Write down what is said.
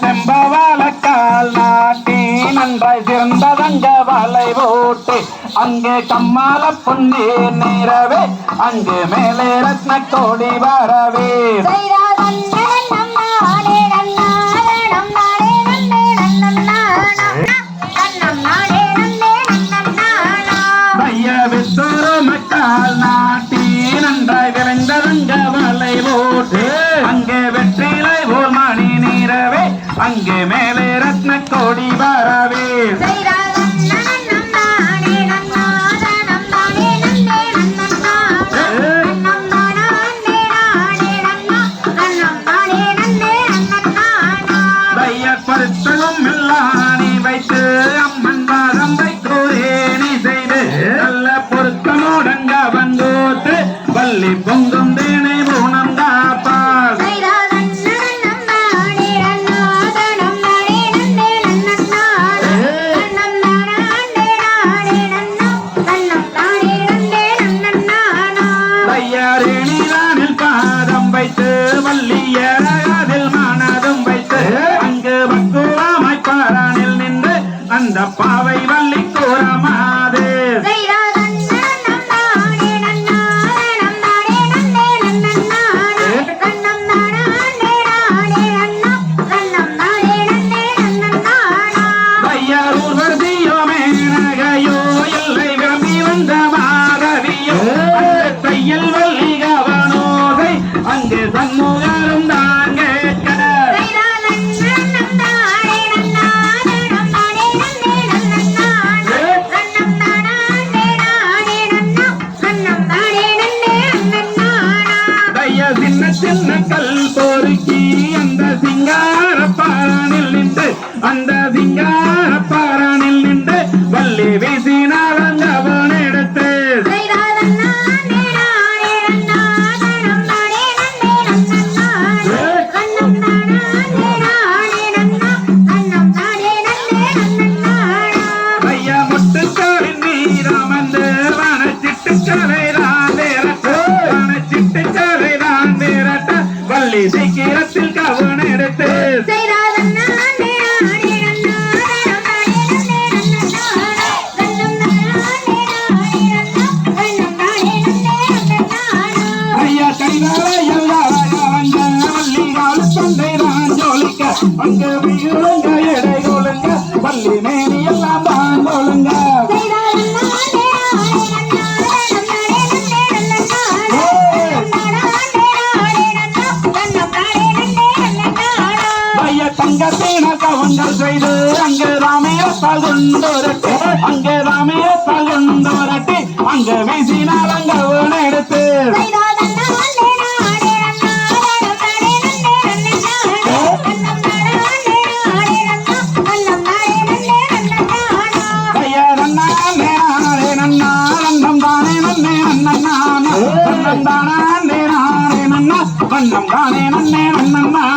செம்பவாழக்கால் நாட்டி நன்றாய் சிறந்ததங்க வலை போட்டு அங்கே கம்மால பொன்னே நேரவே அங்கு மேலே ரத்ன கோடி வரவே மக்கள் நாட்டி நன்றாய் விளைந்ததங்க வலை போட்டு அங்கே வெற்றிலை போல் மணி நீரவே அங்கே மேலே ரத்ன கோடி வரவே பருத்தலும் மில்லாணி வைத்து அம்மன் பாதம் வைத்தோரேணி செய்து நல்ல பொருத்தமோடங்க வந்தோத்து வள்ளி பொங்கும் தேனை பூனம் காப்பார் தையாரேணிதானில் பாதம் வைத்து வள்ளியரதில் மனதும் வைத்து அங்கு பக்குவமாய் பாரானில் நின்று அந்த பாவை வள்ளி கூறமாது தையல் வள்ளி கவனோதை அங்கு சண்முகரும் தான் கேட்க தைய சின்ன சின்ன கல் பொறுக்கி அந்த சிங்கார பாரானில் நின்று அந்த சிங்கார பாரானில் நின்று வள்ளி வீசினாள் அவன் எடுத்து வள்ளி சீக்கிரத்தில் கவன எடுத்து ஐயா கைகால வள்ளிகால் தொண்டைதான் ஜோலிக்க அங்கு விழுங்க எடை கொழுங்க வள்ளி மேனி எல்லாம் தான் கொழுங்க தங்கத்தேன கவங்கள் செய்து அங்கு ராமேயத்தால் கொண்டோரட்டு அங்கு ராமேயத்தால் கொண்டோரட்டு அங்கு வீசினால் அங்க எடுத்து வண்ணம் தானே நன்னே நன்னா